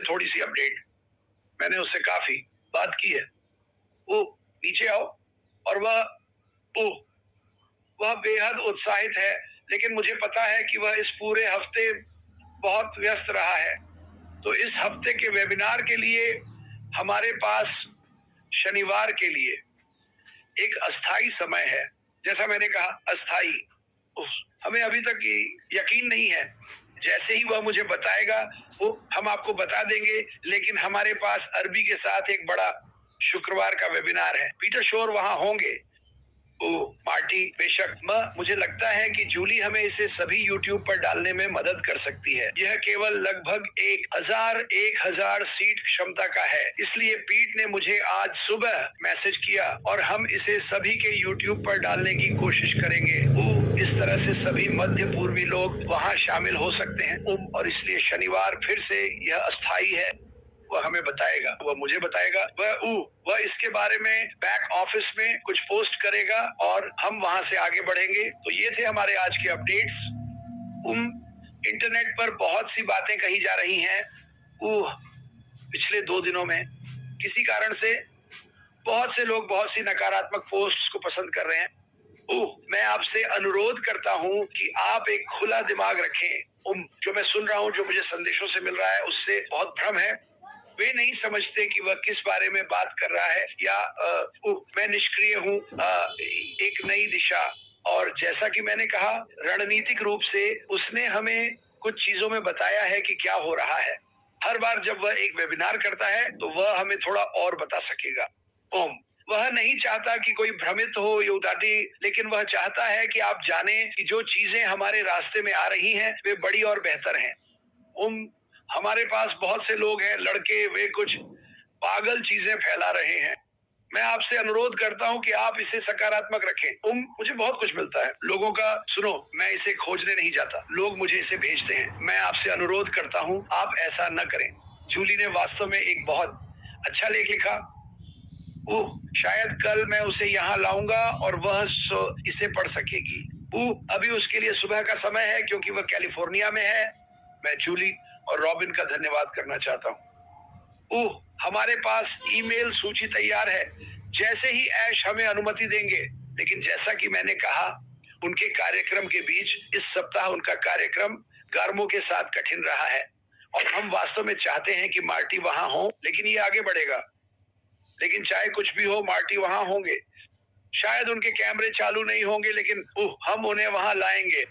थोड़ी सी अपडेट, मैंने उससे काफी बात की है। वो नीचे आओ। और वह बेहद उत्साहित है, लेकिन मुझे पता है कि वह इस पूरे हफ्ते बहुत व्यस्त रहा है। तो इस हफ्ते के वेबिनार के लिए हमारे पास शनिवार के लिए एक अस्थाई समय है। जैसा मैंने कहा, अस्थाई। हमें अभी तक यकीन नहीं है। जैसे ही वह मुझे बताएगा वो हम आपको बता देंगे, लेकिन हमारे पास अरबी के साथ एक बड़ा शुक्रवार का वेबिनार है। पीटर शोर वहां होंगे। मार्टी बेशक। मुझे लगता है कि जूली हमें इसे सभी यूट्यूब पर डालने में मदद कर सकती है। यह केवल लगभग 1000 सीट क्षमता का है, इसलिए पीट ने मुझे आज सुबह मैसेज किया और हम इसे सभी के यूट्यूब पर डालने की कोशिश करेंगे। इस तरह से सभी मध्य पूर्वी लोग वहां शामिल हो सकते हैं। और इसलिए शनिवार फिर से यह अस्थाई है। वह हमें बताएगा, वह मुझे बताएगा, वह इसके बारे में बैक ऑफिस में कुछ पोस्ट करेगा और हम वहां से आगे बढ़ेंगे। तो ये थे हमारे आज के अपडेट्स। इंटरनेट पर बहुत सी बातें कही जा रही हैं। पिछले 2 दिनों में किसी कारण से बहुत से लोग बहुत सी नकारात्मक पोस्ट्स को पसंद कर रहे हैं। मैं आपसे अनुरोध करता हूं कि आप एक खुला दिमाग रखें। जो मैं सुन रहा हूं, जो मुझे संदेशों से मिल रहा है, उससे बहुत भ्रम है। वे नहीं समझते कि वह किस बारे में बात कर रहा है, या मैं निष्क्रिय हूँ। एक नई दिशा। और जैसा कि मैंने कहा, रणनीतिक रूप से उसने हमें कुछ चीजों में बताया है कि क्या हो रहा है। हर बार जब वह एक वेबिनार करता है तो वह हमें थोड़ा और बता सकेगा। वह नहीं चाहता कि कोई भ्रमित हो या उदासी, लेकिन वह चाहता है कि आप जाने कि जो चीजें हमारे रास्ते में आ रही हैं वे बड़ी और बेहतर हैं। हमारे पास बहुत से लोग हैं, लड़के, वे कुछ पागल चीजें फैला रहे हैं। मैं आपसे अनुरोध करता हूं कि आप इसे सकारात्मक रखें। मुझे बहुत कुछ मिलता है लोगों का। सुनो, मैं इसे खोजने नहीं जाता, लोग मुझे इसे भेजते हैं। मैं आपसे अनुरोध करता हूं, आप ऐसा न करें। जूली ने वास्तव में एक बहुत अच्छा लेख लिखा। शायद कल मैं उसे यहाँ लाऊंगा और वह इसे पढ़ सकेगी। अभी उसके लिए सुबह का समय है क्योंकि वह कैलिफोर्निया में है। मैं जूली और रॉबिन का धन्यवाद करना चाहता हूँ। हमारे पास ईमेल सूची तैयार है जैसे ही ऐश हमें अनुमति देंगे। लेकिन जैसा कि मैंने कहा, उनके कार्यक्रम के बीच इस सप्ताह उनका कार्यक्रम गर्मों के साथ कठिन रहा है और हम वास्तव में चाहते हैं कि मार्टी वहां हो, लेकिन ये आगे बढ़ेगा। लेकिन चाहे कुछ भी हो, मार्टी वहां होंगे। शायद उनके कैमरे चालू नहीं होंगे, लेकिन हम उन्हें वहां लाएंगे।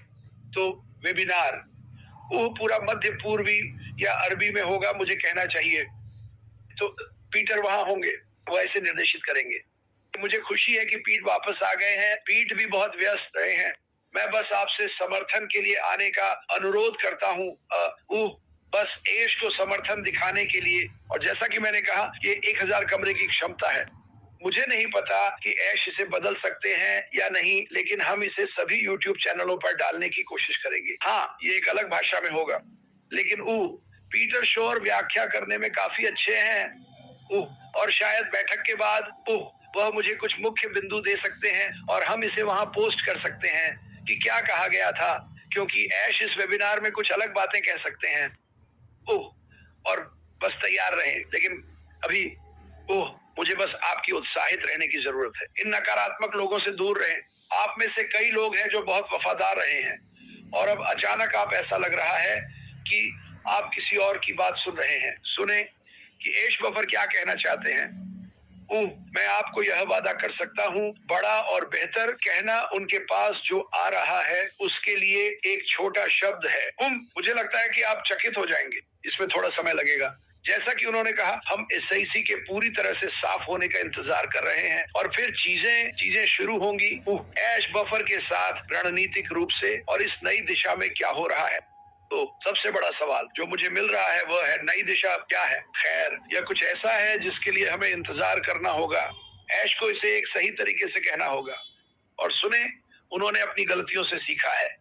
तो वेबिनार पूरा मध्य पूर्वी या अरबी में होगा, मुझे कहना चाहिए। तो पीटर वहां होंगे, वह इसे निर्देशित करेंगे। मुझे खुशी है कि पीट वापस आ गए हैं। पीट भी बहुत व्यस्त रहे हैं। मैं बस आपसे समर्थन के लिए आने का अनुरोध करता हूँ। बस ऐश को समर्थन दिखाने के लिए। और जैसा कि मैंने कहा, ये 1000 कमरे की क्षमता है। मुझे नहीं पता कि ऐश इसे बदल सकते हैं या नहीं, लेकिन हम इसे सभी यूट्यूब चैनलों पर डालने की कोशिश करेंगे। हाँ, ये एक अलग भाषा में होगा, लेकिन पीटर शोर व्याख्या करने में काफी अच्छे हैं। और शायद बैठक के बाद वह मुझे कुछ मुख्य बिंदु दे सकते हैं और हम इसे वहां पोस्ट कर सकते हैं कि क्या कहा गया था, क्योंकि ऐश इस वेबिनार में कुछ अलग बातें कह सकते हैं। और बस तैयार रहें। लेकिन अभी मुझे बस आपकी उत्साहित रहने की जरूरत है। इन नकारात्मक लोगों से दूर रहें। आप में से कई लोग हैं जो बहुत वफादार रहे हैं और अब अचानक आप ऐसा लग रहा है कि आप किसी और की बात सुन रहे हैं। सुने कि ऐश बफर क्या कहना चाहते हैं। मैं आपको यह वादा कर सकता हूँ, बड़ा और बेहतर कहना उनके पास जो आ रहा है उसके लिए एक छोटा शब्द है। मुझे लगता है कि आप चकित हो जाएंगे। इसमें थोड़ा समय लगेगा। जैसा कि उन्होंने कहा, हम SIC के पूरी तरह से साफ होने का इंतजार कर रहे हैं और फिर चीजें शुरू होंगी ऐश बफर के साथ रणनीतिक रूप से। और इस नई दिशा में क्या हो रहा है, तो सबसे बड़ा सवाल जो मुझे मिल रहा है वह है, नई दिशा क्या है। खैर, यह कुछ ऐसा है जिसके लिए हमें इंतजार करना होगा। ऐश को इसे एक सही तरीके से कहना होगा। और सुने, उन्होंने अपनी गलतियों से सीखा है।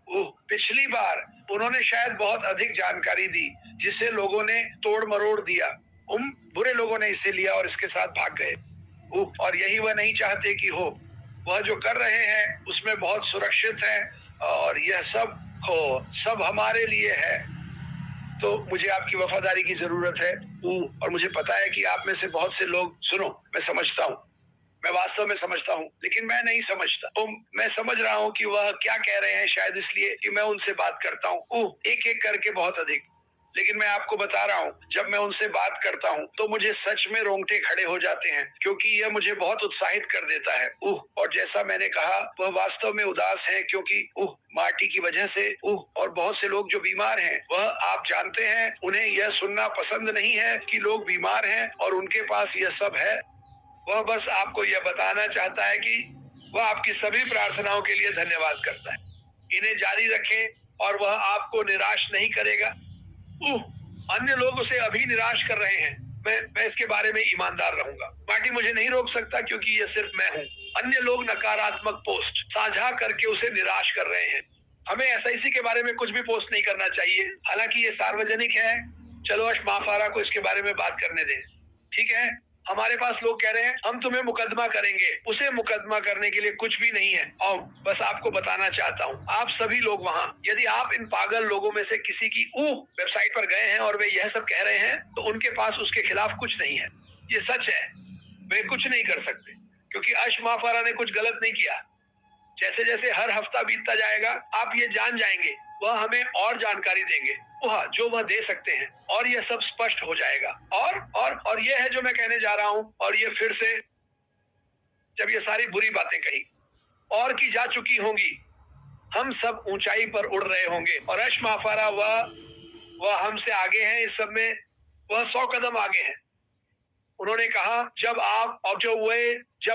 पिछली बार उन्होंने शायद बहुत अधिक जानकारी दी जिसे लोगों ने तोड़ मरोड़ दिया। बुरे लोगों ने इसे लिया और इसके साथ भाग गए। और यही वह नहीं चाहते कि हो। वह जो कर रहे हैं उसमें बहुत सुरक्षित है और यह सब हमारे लिए है। तो मुझे आपकी वफादारी की जरूरत है। और मुझे पता है कि आप में से बहुत से लोग, सुनो, मैं समझता हूँ, मैं वास्तव में समझता हूँ, लेकिन मैं नहीं समझता। तो मैं समझ रहा हूँ कि वह क्या कह रहे हैं, शायद इसलिए कि मैं उनसे बात करता हूँ एक एक करके बहुत अधिक। लेकिन मैं आपको बता रहा हूँ, जब मैं उनसे बात करता हूँ तो मुझे सच में रोंगटे खड़े हो जाते हैं, क्योंकि यह मुझे बहुत उत्साहित कर देता है। और जैसा मैंने कहा, वह वास्तव में उदास है, क्योंकि मार्टी की वजह से। और बहुत से लोग जो बीमार हैं, वह, आप जानते हैं, उन्हें यह सुनना पसंद नहीं है कि लोग बीमार हैं और उनके पास यह सब है। वह बस आपको यह बताना चाहता है कि वह आपकी सभी प्रार्थनाओं के लिए धन्यवाद करता है। इन्हें जारी रखें और वह आपको निराश नहीं करेगा। अन्य लोग उसे अभी निराश कर रहे हैं। मैं इसके बारे में ईमानदार रहूंगा। मार्टी मुझे नहीं रोक सकता, क्योंकि ये सिर्फ मैं हूँ। अन्य लोग नकारात्मक पोस्ट साझा करके उसे निराश कर रहे हैं। हमें एसआईसी के बारे में कुछ भी पोस्ट नहीं करना चाहिए, हालांकि ये सार्वजनिक है। चलो अशमाफारा को इसके बारे में बात करने दें, ठीक है? हमारे पास लोग कह रहे हैं हम तुम्हें मुकदमा करेंगे। उसे मुकदमा करने के लिए कुछ भी नहीं है। और बस आपको बताना चाहता हूँ, आप सभी लोग वहाँ, यदि आप इन पागल लोगों में से किसी की वेबसाइट पर गए हैं और वे यह सब कह रहे हैं, तो उनके पास उसके खिलाफ कुछ नहीं है। ये सच है, वे कुछ नहीं कर सकते, क्योंकि अशमाफारा ने कुछ गलत नहीं किया। जैसे जैसे हर हफ्ता बीतता जाएगा, आप ये जान जाएंगे, वह हमें और जानकारी देंगे जो वह दे सकते हैं, और यह सब स्पष्ट हो जाएगा। और यह है जो मैं कहने जा रहा हूँ। और ये फिर से, जब ये सारी बुरी बातें कही और की जा चुकी होंगी, हम सब ऊंचाई पर उड़ रहे होंगे। और अशमाफारा वह हमसे आगे हैं इस सब में, वह 100 कदम आगे हैं। उन्होंने कहा, जब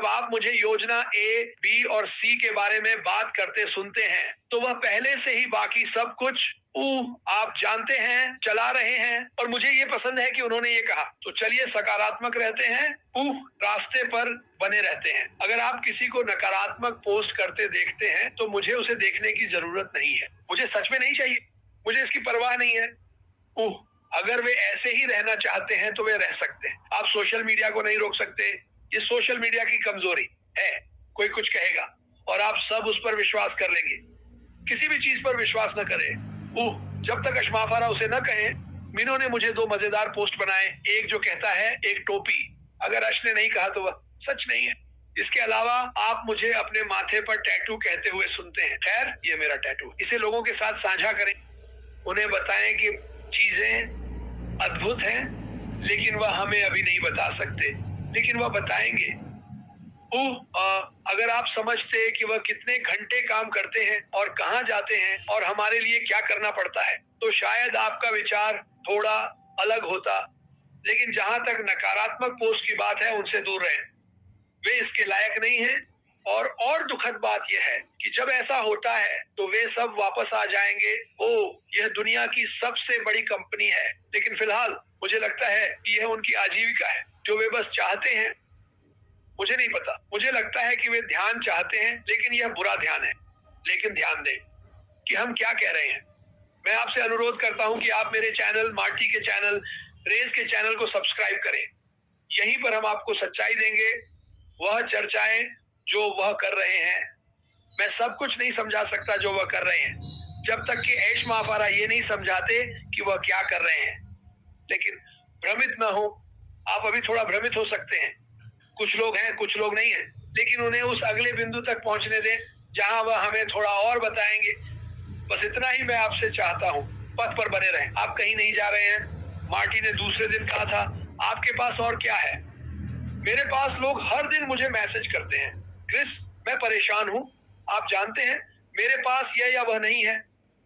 आप मुझे योजना ए, बी और सी के बारे में बात करते सुनते हैं, तो वह पहले से ही बाकी सब कुछ आप जानते हैं, चला रहे हैं। और मुझे ये पसंद है कि उन्होंने ये कहा, तो चलिए सकारात्मक रहते हैं, रास्ते पर बने रहते हैं। अगर आप किसी को नकारात्मक पोस्ट करते देखते हैं, तो मुझे उसे देखने की जरूरत नहीं है। मुझे सच में नहीं चाहिए, मुझे इसकी परवाह नहीं है। अगर वे ऐसे ही रहना चाहते हैं तो वे रह सकते हैं। आप सोशल मीडिया को नहीं रोक सकते, ये सोशल मीडिया की कमजोरी है। कोई कुछ कहेगा और आप सब उस पर विश्वास कर लेंगे। किसी भी चीज पर विश्वास न करें। जब तक अशमाफारा उसे न कहे। मीनो ने मुझे 2 मजेदार पोस्ट बनाए, एक जो कहता है एक टोपी। अगर अश ने नहीं कहा तो वह सच नहीं है। इसके अलावा आप मुझे अपने माथे पर टैटू कहते हुए सुनते हैं। खैर, ये मेरा टैटू, इसे लोगों के साथ साझा करें, उन्हें बताएं कि चीजें अद्भुत हैं, लेकिन वह हमें अभी नहीं बता सकते, लेकिन वह बताएंगे। अगर आप समझते कि वह कितने घंटे काम करते हैं और कहां जाते हैं और हमारे लिए क्या करना पड़ता है, तो शायद आपका विचार थोड़ा अलग होता। लेकिन जहां तक नकारात्मक पोस्ट की बात है, उनसे दूर रहें। वे इसके लायक नहीं हैं। और दुखद बात यह है कि जब ऐसा होता है तो वे सब वापस आ जाएंगे। यह दुनिया की सबसे बड़ी कंपनी है, लेकिन फिलहाल मुझे लगता है कि यह उनकी आजीविका है, जो वे बस चाहते हैं। मुझे नहीं पता, मुझे लगता है कि वे ध्यान चाहते हैं, लेकिन यह बुरा ध्यान है। लेकिन ध्यान दें कि हम क्या कह रहे हैं। मैं आपसे अनुरोध करता हूं कि आप मेरे चैनल, मार्टी के चैनल, रेज के चैनल को सब्सक्राइब करें। यहीं पर हम आपको सच्चाई देंगे, वह चर्चाएं जो वह कर रहे हैं। मैं सब कुछ नहीं समझा सकता जो वह कर रहे हैं, जब तक कि अशमाफारा ये नहीं समझाते कि वह क्या कर रहे हैं। लेकिन भ्रमित न हो, आप अभी थोड़ा भ्रमित हो सकते हैं। कुछ लोग हैं, कुछ लोग नहीं हैं, लेकिन उन्हें उस अगले बिंदु तक पहुंचने दें जहां वह हमें थोड़ा और बताएंगे। बस इतना ही मैं आपसे चाहता हूं, पथ पर बने रहें। आप कहीं नहीं जा रहे हैं। मार्टी ने दूसरे दिन कहा था, आपके पास और क्या है? मेरे पास लोग हर दिन मुझे मैसेज करते हैं, क्रिस, मैं परेशान हूं। आप जानते हैं, मेरे पास यह या वह नहीं है।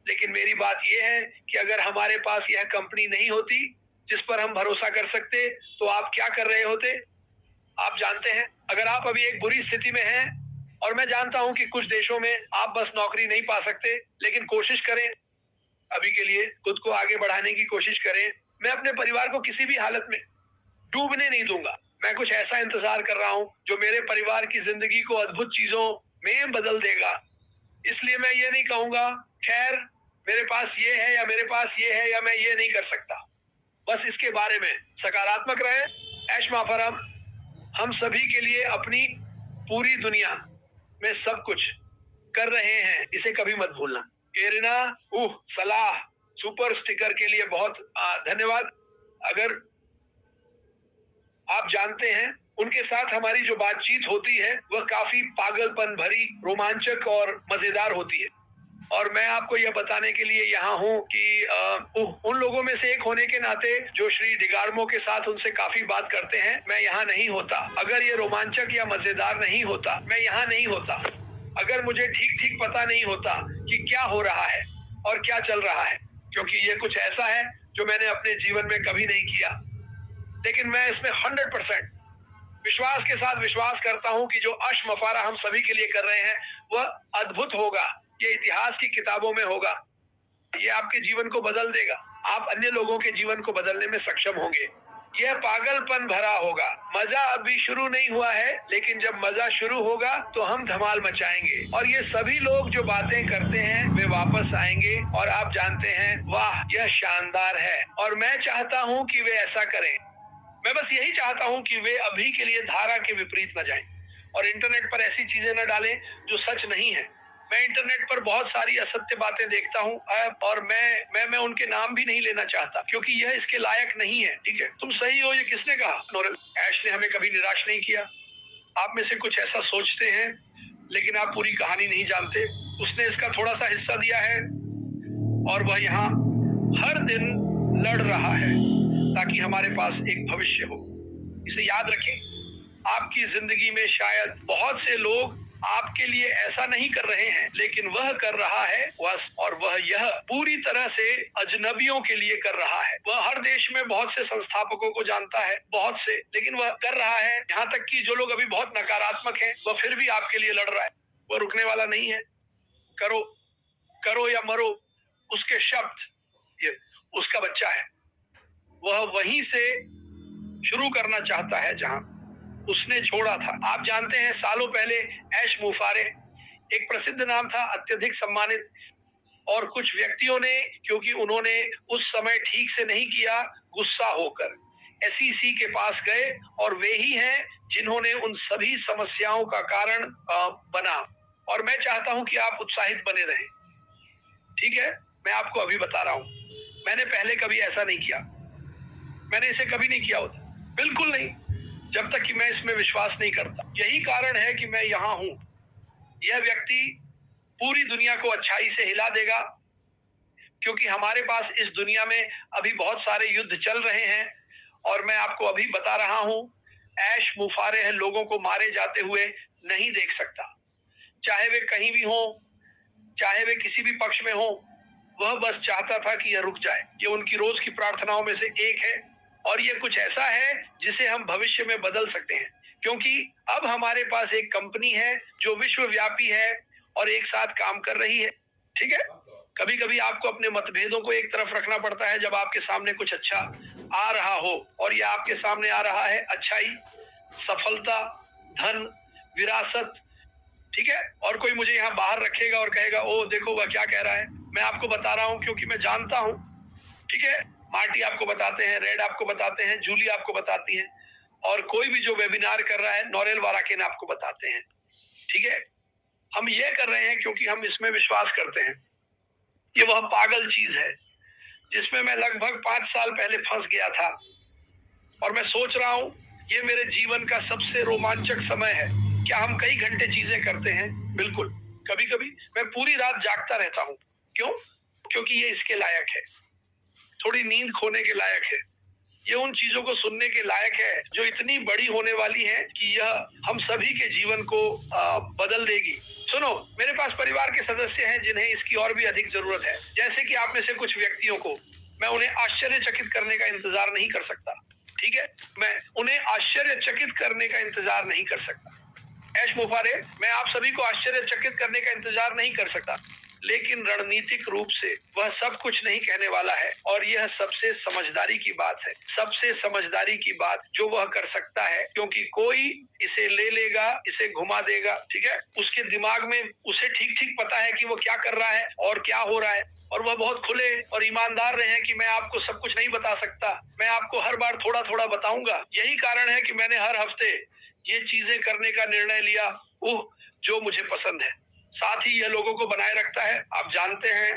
लेकिन मेरी बात यह है कि अगर हमारे पास यह कंपनी नहीं होती जिस पर हम भरोसा कर सकते, तो आप क्या कर रहे होते? आप जानते हैं, अगर आप अभी एक बुरी स्थिति में हैं, और मैं जानता हूं कि कुछ देशों में आप बस नौकरी नहीं पा सकते, लेकिन कोशिश करें, अभी के लिए खुद को आगे बढ़ाने की कोशिश करें। मैं अपने परिवार को किसी भी हालत में डूबने नहीं दूंगा। मैं कुछ ऐसा इंतजार कर रहा हूं जो मेरे परिवार की जिंदगी को अद्भुत चीजों में बदल देगा। इसलिए मैं ये नहीं कहूंगा, खैर, मेरे पास ये है या मेरे पास ये है, या मैं ये नहीं कर सकता। बस इसके बारे में सकारात्मक रहें। अशमाफारा, हम सभी के लिए अपनी पूरी दुनिया में सब कुछ कर रहे हैं, इसे कभी मत भूलना। एरिना, सलाह, सुपर स्टिकर के लिए बहुत धन्यवाद। अगर आप जानते हैं, उनके साथ हमारी जो बातचीत होती है वह काफी पागलपन भरी, रोमांचक और मजेदार होती है। और मैं आपको यह बताने के लिए यहाँ हूँ कि उन लोगों में से एक होने के नाते जो श्री डिगार्मो के साथ उनसे काफी बात करते हैं, मैं यहाँ नहीं होता। अगर ये रोमांचक या मजेदार नहीं होता, मैं यहाँ नहीं होता। अगर मुझे ठीक ठीक पता नहीं होता कि क्या हो रहा है और क्या चल रहा है, क्योंकि ये कुछ ऐसा है जो मैंने अपने जीवन में कभी नहीं किया। लेकिन मैं इसमें 100% विश्वास के साथ विश्वास करता हूं कि जो अश्मफारा हम सभी के लिए कर रहे हैं वह अद्भुत होगा। ये इतिहास की किताबों में होगा। ये आपके जीवन को बदल देगा। आप अन्य लोगों के जीवन को बदलने में सक्षम होंगे। यह पागलपन भरा होगा। मजा अभी शुरू नहीं हुआ है, लेकिन जब मजा शुरू होगा तो हम धमाल मचाएंगे। और ये सभी लोग जो बातें करते हैं वे वापस आएंगे और आप जानते हैं, वाह यह शानदार है। और मैं चाहता हूं कि वे ऐसा करें। मैं बस यही चाहता हूं कि वे अभी के लिए धारा के विपरीत न जाएं और इंटरनेट पर ऐसी चीजें न डालें जो सच नहीं है। मैं इंटरनेट पर बहुत सारी असत्य बातें देखता हूं और मैं उनके नाम भी नहीं लेना चाहता, क्योंकि यह इसके लायक नहीं है। ठीक है, तुम सही हो, ये किसने कहा? नोरेल। ऐश ने हमें कभी निराश नहीं किया। आप में से कुछ ऐसा सोचते हैं, लेकिन आप पूरी कहानी नहीं जानते। उसने इसका थोड़ा सा हिस्सा दिया है और वह यहाँ हर दिन लड़ रहा है ताकि हमारे पास एक भविष्य हो। इसे याद रखें। आपकी जिंदगी में शायद बहुत से लोग आपके लिए ऐसा नहीं कर रहे हैं, लेकिन वह कर रहा है और वह यह पूरी तरह से अजनबियों के लिए कर रहा है। वह हर देश में बहुत से संस्थापकों को जानता है, बहुत से, लेकिन वह कर रहा है। यहाँ तक कि जो लोग अभी बहुत नकारात्मक हैं, वह फिर भी आपके लिए लड़ रहा है। वह रुकने वाला नहीं है। करो करो या मरो, उसके शब्द, ये उसका बच्चा है। वह वहीं से शुरू करना चाहता है जहां उसने छोड़ा था। आप जानते हैं, सालों पहले ऐश मुफारे एक प्रसिद्ध नाम था, अत्यधिक सम्मानित, और कुछ व्यक्तियों ने, क्योंकि उन्होंने उस समय ठीक से नहीं किया, गुस्सा होकर एसईसी के पास गए और वे ही हैं जिन्होंने उन सभी समस्याओं का कारण बना। और मैं चाहता हूं कि आप उत्साहित बने रहें। ठीक है, मैं आपको अभी बता रहा हूं, मैंने पहले कभी ऐसा नहीं किया। मैंने इसे कभी नहीं किया होता, बिल्कुल नहीं, जब तक कि मैं इसमें विश्वास नहीं करता। यही कारण है कि मैं यहाँ हूं। यह व्यक्ति पूरी दुनिया को अच्छाई से हिला देगा, क्योंकि हमारे पास इस दुनिया में अभी बहुत सारे युद्ध चल रहे हैं। और मैं आपको अभी बता रहा हूं, ऐश मुफारे लोगों को मारे जाते हुए नहीं देख सकता, चाहे वे कहीं भी हो, चाहे वे किसी भी पक्ष में हो। वह बस चाहता था कि यह रुक जाए। ये उनकी रोज की प्रार्थनाओं में से एक है, और यह कुछ ऐसा है जिसे हम भविष्य में बदल सकते हैं, क्योंकि अब हमारे पास एक कंपनी है जो विश्वव्यापी है और एक साथ काम कर रही है। ठीक है, कभी कभी आपको अपने मतभेदों को एक तरफ रखना पड़ता है जब आपके सामने कुछ अच्छा आ रहा हो, और यह आपके सामने आ रहा है अच्छाई, सफलता, धन, विरासत। ठीक है, और कोई मुझे यहाँ बाहर रखेगा और कहेगा, ओ देखो वह क्या कह रहा है। मैं आपको बता रहा हूँ क्योंकि मैं जानता हूँ। ठीक है, मार्टी आपको बताते हैं, रेड आपको बताते हैं, जूली आपको बताती है, और कोई भी जो वेबिनार कर रहा है, नोरेल वाराकेन आपको बताते हैं। ठीक है, हम ये कर रहे हैं क्योंकि हम इसमें विश्वास करते हैं। ये वह पागल चीज है जिसमें मैं लगभग 5 साल पहले फंस गया था, और मैं सोच रहा हूँ ये मेरे जीवन का सबसे रोमांचक समय है। क्या हम कई घंटे चीजें करते हैं? बिल्कुल। कभी कभी मैं पूरी रात जागता रहता हूँ। क्यों? क्योंकि ये इसके लायक है, थोड़ी नींद खोने के लायक है। ये उन चीजों को सुनने के लायक है जो इतनी बड़ी होने वाली है कि यह हम सभी के जीवन को बदल देगी। सुनो, मेरे पास परिवार के सदस्य हैं जिन्हें इसकी और भी अधिक जरूरत है। जैसे कि आप में से कुछ व्यक्तियों को मैं उन्हें आश्चर्यचकित करने का इंतजार नहीं कर सकता। ठीक है, मैं उन्हें आश्चर्यचकित करने का इंतजार नहीं कर सकता। ऐश मुफारे, मैं आप सभी को आश्चर्यचकित करने का इंतजार नहीं कर सकता, लेकिन रणनीतिक रूप से वह सब कुछ नहीं कहने वाला है। और यह सबसे समझदारी की बात है, सबसे समझदारी की बात जो वह कर सकता है, क्योंकि कोई इसे ले लेगा, इसे घुमा देगा। ठीक है, उसके दिमाग में उसे ठीक ठीक पता है कि वो क्या कर रहा है और क्या हो रहा है, और वह बहुत खुले और ईमानदार रहे हैं कि मैं आपको सब कुछ नहीं बता सकता, मैं आपको हर बार थोड़ा थोड़ा बताऊंगा। यही कारण है कि मैंने हर हफ्ते ये चीजें करने का निर्णय लिया, जो मुझे पसंद है। साथ ही यह लोगों को बनाए रखता है। आप जानते हैं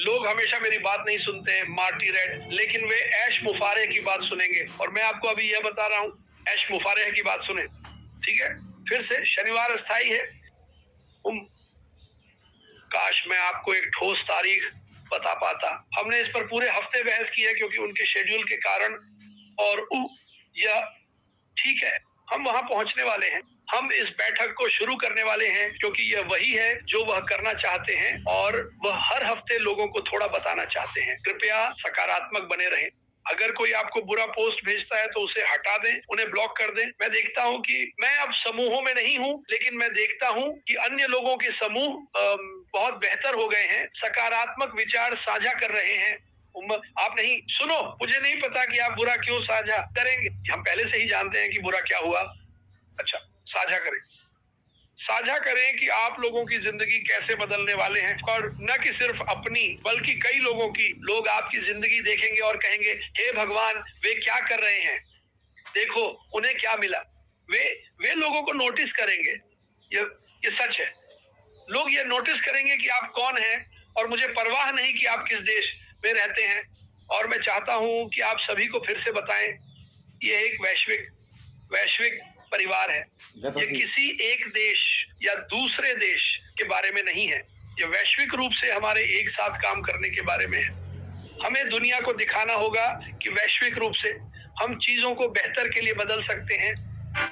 लोग हमेशा मेरी बात नहीं सुनते, मार्टी रेड, लेकिन वे ऐश मुफारे की बात सुनेंगे। और मैं आपको अभी यह बता रहा हूँ, ऐश मुफारे की बात सुने, ठीक है। फिर से शनिवार अस्थाई है। काश मैं आपको एक ठोस तारीख बता पाता। हमने इस पर पूरे हफ्ते बहस की है क्योंकि उनके शेड्यूल के कारण, और यह ठीक है, हम वहां पहुंचने वाले हैं। हम इस बैठक को शुरू करने वाले हैं क्योंकि यह वही है जो वह करना चाहते हैं और वह हर हफ्ते लोगों को थोड़ा बताना चाहते हैं। कृपया सकारात्मक बने रहें। अगर कोई आपको बुरा पोस्ट भेजता है तो उसे हटा दें, उन्हें ब्लॉक कर दें। मैं देखता हूं कि मैं अब समूहों में नहीं हूं, लेकिन मैं देखता हूं कि अन्य लोगों के समूह बहुत बेहतर हो गए हैं, सकारात्मक विचार साझा कर रहे हैं। आप नहीं सुनो, मुझे नहीं पता कि आप बुरा क्यों साझा करेंगे। हम पहले से ही जानते हैं कि बुरा क्या हुआ। अच्छा, साझा करें कि आप लोगों की जिंदगी कैसे बदलने वाले हैं, और न कि सिर्फ अपनी बल्कि कई लोगों की। लोग आपकी जिंदगी देखेंगे और कहेंगे, हे भगवान, वे क्या कर रहे हैं, देखो उन्हें क्या मिला। वे लोगों को नोटिस करेंगे। ये सच है। लोग ये नोटिस करेंगे कि आप कौन हैं, और मुझे परवाह नहीं कि आप किस देश में रहते हैं। और मैं चाहता हूं कि आप सभी को फिर से बताएं, ये एक वैश्विक परिवार है। ये किसी एक देश या दूसरे देश के बारे में नहीं है। ये वैश्विक रूप से हमारे एक साथ काम करने के बारे में है। हमें दुनिया को दिखाना होगा कि वैश्विक रूप से हम चीजों को बेहतर के लिए बदल सकते हैं।